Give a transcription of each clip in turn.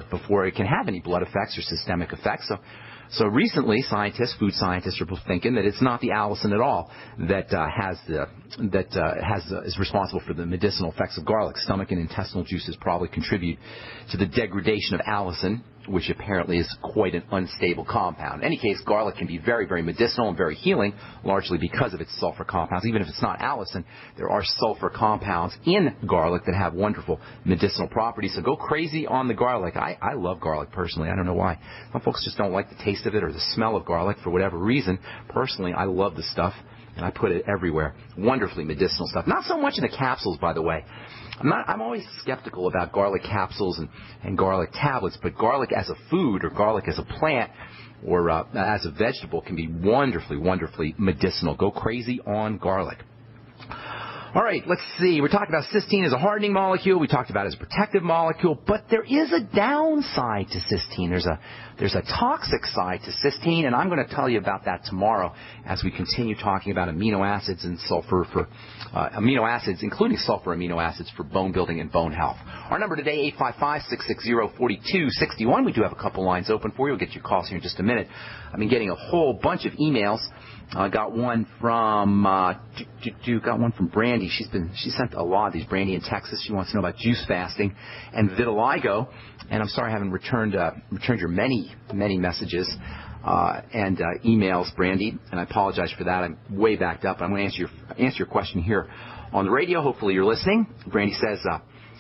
before it can have any blood effects or systemic effects. So recently, food scientists are thinking that it's not the allicin at all that is responsible for the medicinal effects of garlic. Stomach and intestinal juices probably contribute to the degradation of allicin, which apparently is quite an unstable compound. In any case, garlic can be very, very medicinal and very healing, largely because of its sulfur compounds. Even if it's not allicin, there are sulfur compounds in garlic that have wonderful medicinal properties. So go crazy on the garlic. I love garlic personally. I don't know why. Some folks just don't like the taste of it or the smell of garlic for whatever reason. Personally, I love the stuff, and I put it everywhere. Wonderfully medicinal stuff. Not so much in the capsules, by the way. I'm always skeptical about garlic capsules and garlic tablets, but garlic as a food or garlic as a plant or as a vegetable can be wonderfully, wonderfully medicinal. Go crazy on garlic. All right, let's see. We're talking about cysteine as a hardening molecule. We talked about it as a protective molecule, but there is a downside to cysteine. There's a toxic side to cysteine, and I'm going to tell you about that tomorrow as we continue talking about amino acids and sulfur for amino acids, including sulfur amino acids for bone building and bone health. Our number today, 855-660-4261. We do have a couple lines open for you. We'll get your calls here in just a minute. I've been getting a whole bunch of emails. Got one from Brandy. She sent a lot of these. Brandy in Texas. She wants to know about juice fasting and vitiligo. And I'm sorry I haven't returned your many messages and emails, Brandy. And I apologize for that. I'm way backed up. I'm going to answer your question here on the radio. Hopefully you're listening. Brandy says,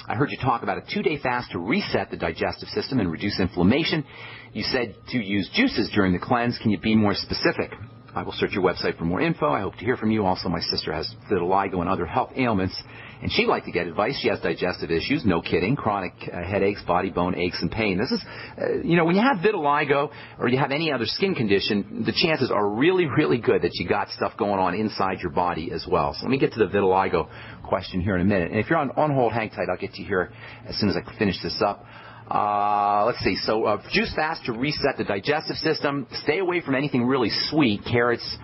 I heard you talk about a 2-day fast to reset the digestive system and reduce inflammation. You said to use juices during the cleanse. Can you be more specific? I will search your website for more info. I hope to hear from you. Also, my sister has vitiligo and other health ailments, and she'd like to get advice. She has digestive issues, no kidding, chronic headaches, body, bone aches, and pain. This is, when you have vitiligo or you have any other skin condition, the chances are really, really good that you got stuff going on inside your body as well. So let me get to the vitiligo question here in a minute. And if you're on hold, hang tight. I'll get to you here as soon as I finish this up. Let's see. So juice fast to reset the digestive system. Stay away from anything really sweet. Carrots,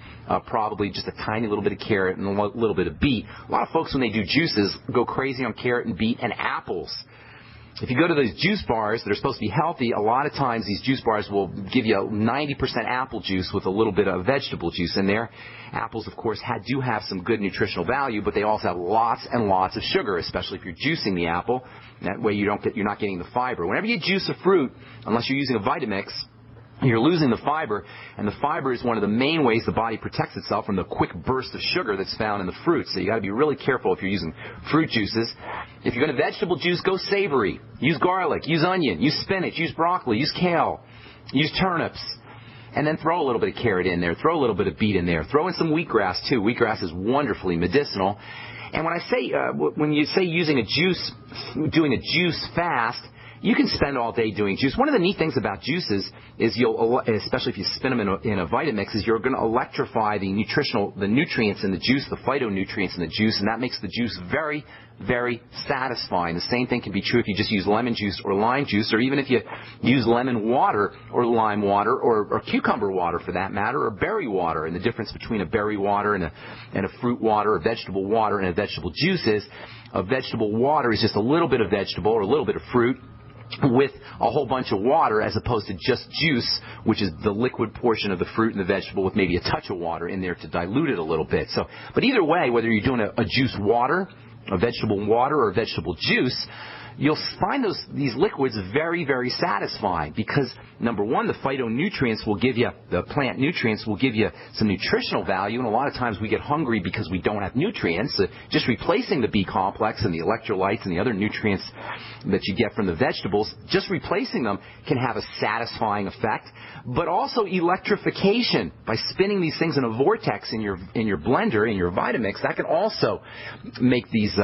probably just a tiny little bit of carrot and a little bit of beet. A lot of folks, when they do juices, go crazy on carrot and beet and apples. If you go to those juice bars that are supposed to be healthy, a lot of times these juice bars will give you 90% apple juice with a little bit of vegetable juice in there. Apples, of course, do have some good nutritional value, but they also have lots and lots of sugar, especially if you're juicing the apple. That way you're not getting the fiber. Whenever you juice a fruit, unless you're using a Vitamix, you're losing the fiber, and the fiber is one of the main ways the body protects itself from the quick burst of sugar that's found in the fruit. So you got to be really careful if you're using fruit juices. If you're going to vegetable juice, go savory. Use garlic, use onion, use spinach, use broccoli, use kale, use turnips. And then throw a little bit of carrot in there. Throw a little bit of beet in there. Throw in some wheatgrass, too. Wheatgrass is wonderfully medicinal. And when you say doing a juice fast, you can spend all day doing juice. One of the neat things about juices is especially if you spin them in a Vitamix, is you're going to electrify the nutrients in the juice, the phytonutrients in the juice, and that makes the juice very, very satisfying. The same thing can be true if you just use lemon juice or lime juice, or even if you use lemon water or lime water or cucumber water for that matter, or berry water. And the difference between a berry water and a fruit water, or vegetable water and a vegetable juice is a vegetable water is just a little bit of vegetable or a little bit of fruit with a whole bunch of water, as opposed to just juice, which is the liquid portion of the fruit and the vegetable with maybe a touch of water in there to dilute it a little bit. But either way, whether you're doing a juice water, a vegetable water, or a vegetable juice, you'll find these liquids very, very satisfying because, number one, the phytonutrients will give you, the plant nutrients will give you some nutritional value, and a lot of times we get hungry because we don't have nutrients. Just replacing the B complex and the electrolytes and the other nutrients that you get from the vegetables, just replacing them can have a satisfying effect. But also electrification, by spinning these things in a vortex in your blender, in your Vitamix, that can also make these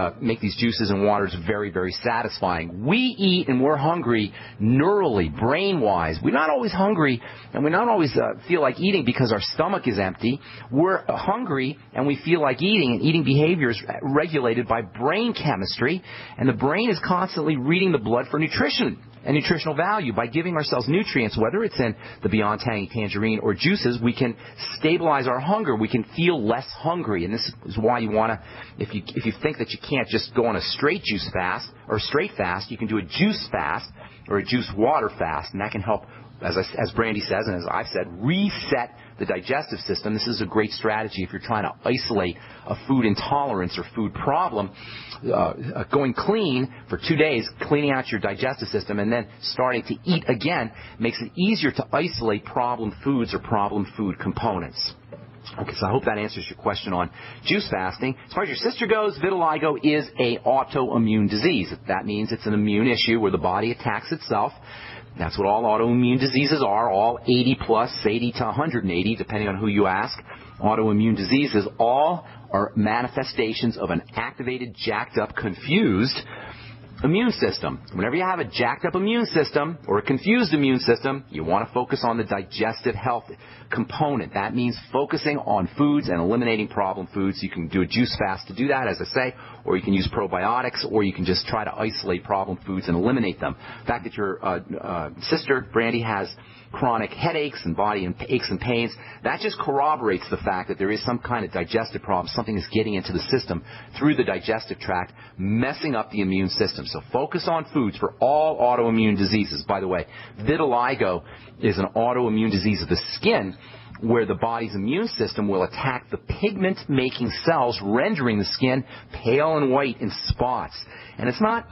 juices and waters very, very satisfying. We eat and we're hungry neurally, brain-wise. We're not always hungry and we not always feel like eating because our stomach is empty. We're hungry and we feel like eating, and eating behavior is regulated by brain chemistry, and the brain is constantly reading the blood for nutrition and nutritional value. By giving ourselves nutrients, whether it's in the Beyond Tangy Tangerine or juices, we can stabilize our hunger. We can feel less hungry, and this is why you want to, if you think that you can't just go on a straight juice fast or straight fast, you can do a juice fast. or a juice water fast, and that can help, as Brandy says, and as I've said, reset the digestive system. This is a great strategy if you're trying to isolate a food intolerance or food problem. Going clean for 2 days, cleaning out your digestive system, and then starting to eat again makes it easier to isolate problem foods or problem food components. Okay, so I hope that answers your question on juice fasting. As far as your sister goes, vitiligo is an autoimmune disease. That means it's an immune issue where the body attacks itself. That's what all autoimmune diseases are, all 80 plus, 80 to 180, depending on who you ask. Autoimmune diseases all are manifestations of an activated, jacked up, confused immune system. Whenever you have a jacked up immune system or a confused immune system, you want to focus on the digestive health component. That means focusing on foods and eliminating problem foods. You can do a juice fast to do that, as I say, or you can use probiotics, or you can just try to isolate problem foods and eliminate them. The fact that your sister, Brandy, has chronic headaches and body aches and pains, that just corroborates the fact that there is some kind of digestive problem. Something is getting into the system through the digestive tract, messing up the immune system. So focus on foods for all autoimmune diseases. By the way, vitiligo is an autoimmune disease of the skin where the body's immune system will attack the pigment-making cells, rendering the skin pale and white in spots. And it's not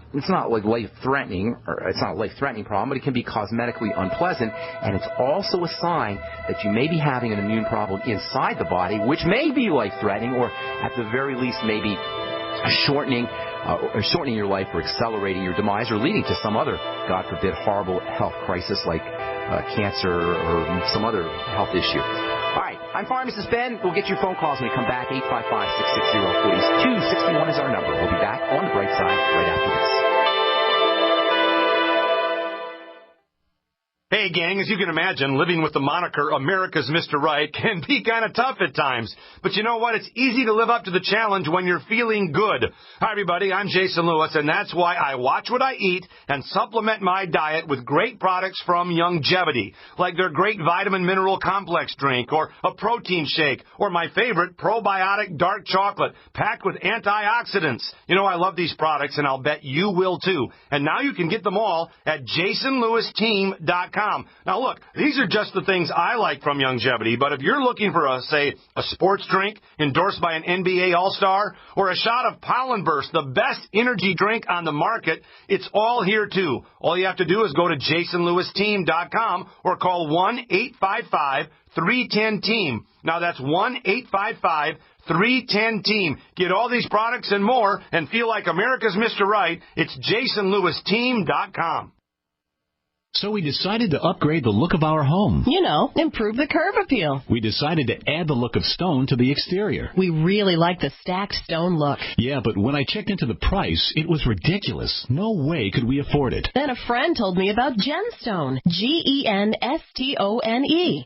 like life-threatening, or it's not a life-threatening problem, but it can be cosmetically unpleasant, and it's also a sign that you may be having an immune problem inside the body, which may be life-threatening, or at the very least maybe shortening your life or accelerating your demise or leading to some other, God forbid, horrible health crisis like cancer or some other health issue. All right, I'm Pharmacist Ben. We'll get your phone calls when we come back. 855-660-4261 is our number. We'll be back on the Bright Side right after this. Hey, gang, as you can imagine, living with the moniker America's Mr. Right can be kind of tough at times. But you know what? It's easy to live up to the challenge when you're feeling good. Hi, everybody. I'm Jason Lewis, and that's why I watch what I eat and supplement my diet with great products from Youngevity, like their great vitamin mineral complex drink or a protein shake or my favorite probiotic dark chocolate packed with antioxidants. You know, I love these products, and I'll bet you will, too. And now you can get them all at jasonlewisteam.com. Now, look, these are just the things I like from Youngevity, but if you're looking for, say, a sports drink endorsed by an NBA All-Star or a shot of Pollen Burst, the best energy drink on the market, it's all here, too. All you have to do is go to jasonlewisteam.com or call 1-855-310-TEAM. Now, that's 1-855-310-TEAM. Get all these products and more and feel like America's Mr. Right. It's jasonlewisteam.com. So we decided to upgrade the look of our home. You know, improve the curb appeal. We decided to add the look of stone to the exterior. We really like the stacked stone look. Yeah, but when I checked into the price, it was ridiculous. No way could we afford it. Then a friend told me about Genstone. Genstone.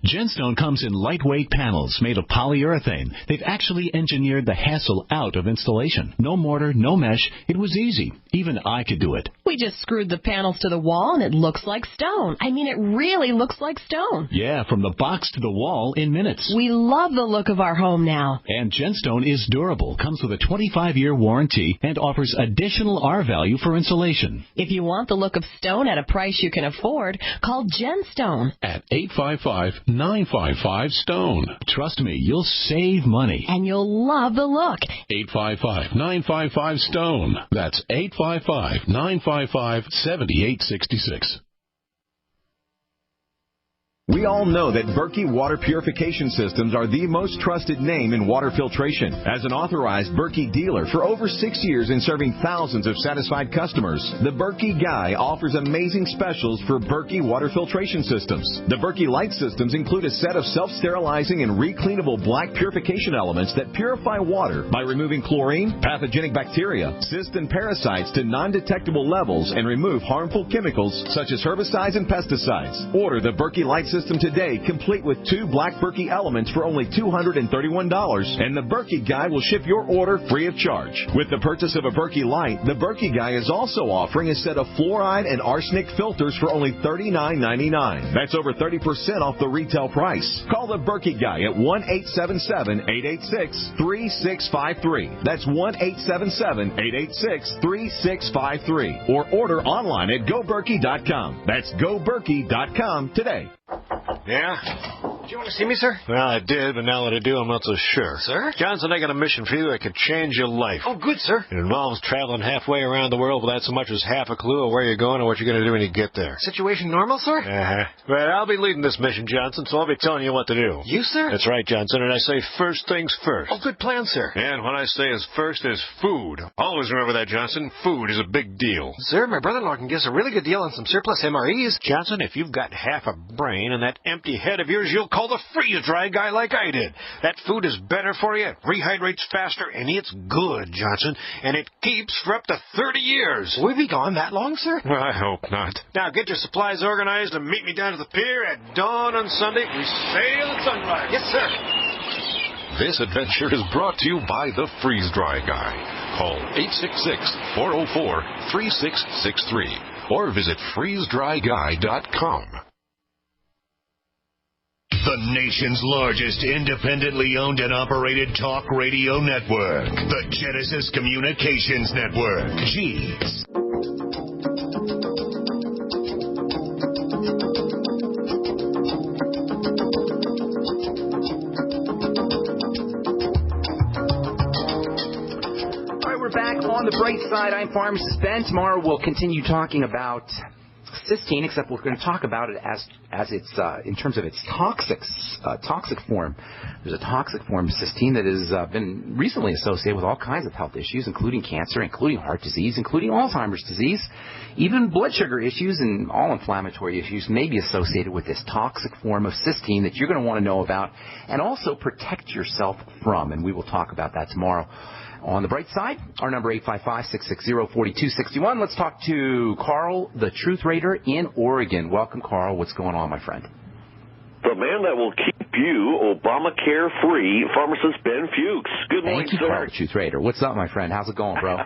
Genstone comes in lightweight panels made of polyurethane. They've actually engineered the hassle out of installation. No mortar, no mesh. It was easy. Even I could do it. We just screwed the panels to the wall and it looks like stone. I mean, it really looks like stone. Yeah, from the box to the wall in minutes. We love the look of our home now. And Genstone is durable, comes with a 25-year warranty, and offers additional R-value for insulation. If you want the look of stone at a price you can afford, call Genstone at 855-955-STONE. Trust me, you'll save money. And you'll love the look. 855-955-STONE. That's 855-955-7866. We all know that Berkey Water Purification Systems are the most trusted name in water filtration. As an authorized Berkey dealer for over 6 years and serving thousands of satisfied customers, the Berkey Guy offers amazing specials for Berkey Water Filtration Systems. The Berkey Light Systems include a set of self-sterilizing and recleanable black purification elements that purify water by removing chlorine, pathogenic bacteria, cysts, and parasites to non-detectable levels and remove harmful chemicals such as herbicides and pesticides. Order the Berkey Light Systems system today, complete with 2 black Berkey elements for only $231, and the Berkey Guy will ship your order free of charge. With the purchase of a Berkey Light, the Berkey Guy is also offering a set of fluoride and arsenic filters for only $39.99. That's over 30% off the retail price. Call the Berkey Guy at 1-877-886-3653. That's 1-877-886-3653. Or order online at GoBerkey.com. That's GoBerkey.com today. Yeah? Do you want to see me, sir? Well, I did, but now that I do, I'm not so sure. Sir? Johnson, I got a mission for you that could change your life. Oh, good, sir. It involves traveling halfway around the world without so much as half a clue of where you're going or what you're going to do when you get there. Situation normal, sir? Uh-huh. Well, I'll be leading this mission, Johnson, so I'll be telling you what to do. You, sir? That's right, Johnson, and I say first things first. Oh, good plan, sir. And what I say is first is food. Always remember that, Johnson. Food is a big deal. Sir, my brother-in-law can give us a really good deal on some surplus MREs. Johnson, if you've got half a brain in that empty head of yours, you'll call the freeze-dry guy like I did. That food is better for you, it rehydrates faster, and it's good, Johnson, and it keeps for up to 30 years. Will we be gone that long, sir? Well, I hope not. Now, get your supplies organized and meet me down to the pier at dawn on Sunday. We sail at sunrise. Yes, sir. This adventure is brought to you by the Freeze Dry Guy. Call 866-404-3663 or visit freezedryguy.com. The nation's largest independently owned and operated talk radio network. The Genesis Communications Network. G's. All right, we're back on the bright side. I'm Pharmacist Ben. Tomorrow we'll continue talking about cysteine, except we're going to talk about it as it's in terms of its toxic form. There's a toxic form of cysteine that has been recently associated with all kinds of health issues, including cancer, including heart disease, including Alzheimer's disease. Even blood sugar issues and all inflammatory issues may be associated with this toxic form of cysteine that you're going to want to know about and also protect yourself from. And we will talk about that tomorrow. On the bright side, our number 855-660-4261. Let's talk to Carl, the Truth Raider in Oregon. Welcome, Carl. What's going on, my friend? The man that will keep you Obamacare free, Pharmacist Ben Fuchs. Good morning, sir. Thank you, Carl, the Truth Raider. What's up, my friend? How's it going, bro?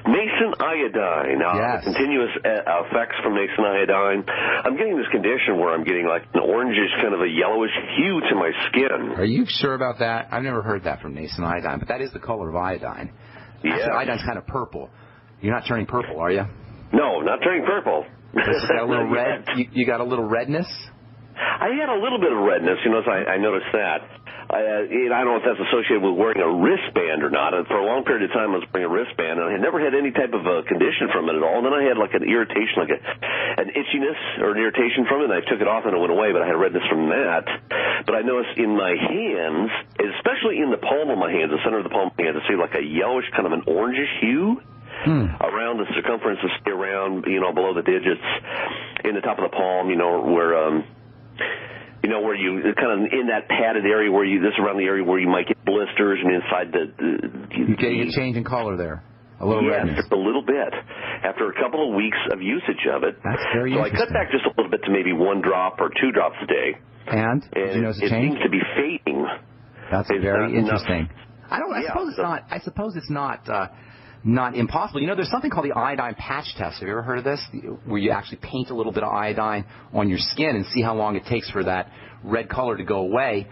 Nascent iodine. Yes. The continuous effects from nascent iodine. I'm getting this condition where I'm getting like an orangish, kind of a yellowish hue to my skin. Are you sure about that? I've never heard that from nascent iodine, but that is the color of iodine. Yeah. Actually, iodine's kind of purple. You're not turning purple, are you? No, not turning purple. It's got a little red. You got a little redness? I had a little bit of redness, I noticed that. I don't know if that's associated with wearing a wristband or not. And for a long period of time, I was wearing a wristband, and I had never had any type of condition from it at all. And then I had like an irritation, like an itchiness or an irritation from it, and I took it off and it went away, but I had redness from that. But I noticed in my hands, especially in the palm of my hands, the center of the palm of my hands, I see like a yellowish, kind of an orangish hue. Around the circumference, around, below the digits, in the top of the palm, where you kind of in that padded area around the area where you might get blisters, and inside you're getting a change in color there. A little redness. Just a little bit. After a couple of weeks of usage of it. That's very interesting. So I cut back just a little bit to maybe 1 drop or 2 drops a day. And did you notice a change? It seems to be fading. That's very interesting. I suppose it's not impossible. There's something called the iodine patch test. Have you ever heard of this? Where you actually paint a little bit of iodine on your skin and see how long it takes for that red color to go away.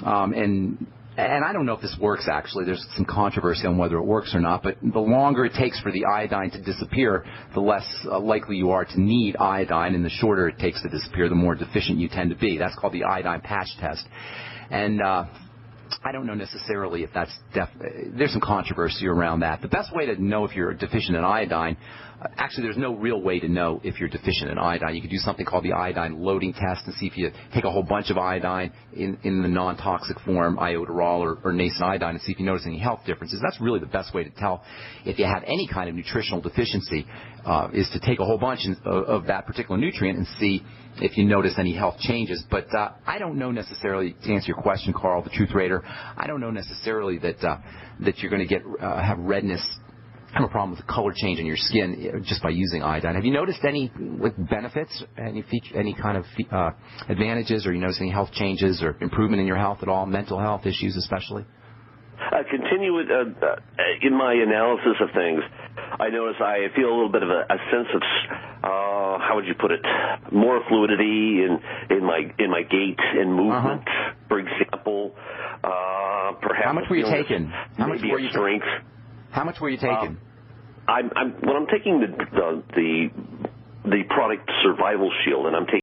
And I don't know if this works, actually. There's some controversy on whether it works or not. But the longer it takes for the iodine to disappear, the less likely you are to need iodine. And the shorter it takes to disappear, the more deficient you tend to be. That's called the iodine patch test. And I don't know necessarily if that's there's some controversy around that. The best way to know if you're deficient in iodine, actually there's no real way to know if you're deficient in iodine. You could do something called the iodine loading test and see if you take a whole bunch of iodine in the non-toxic form, iodoral or nascent iodine, and see if you notice any health differences. That's really the best way to tell if you have any kind of nutritional deficiency, is to take a whole bunch of that particular nutrient and see if you notice any health changes. But I don't know necessarily, to answer your question, Carl, the Truth Raider, I don't know necessarily that you're going to have redness have a problem with the color change in your skin just by using iodine. Have you noticed any benefits, any kind of advantages, or you notice any health changes or improvement in your health at all, mental health issues especially? Continue with, in my analysis of things, I notice I feel a little bit of a sense of, how would you put it, more fluidity in my gait and movement, for example. Perhaps. How much were you taking? How much were you strength? How much were you taking? I'm taking the product Survival Shield, and I'm taking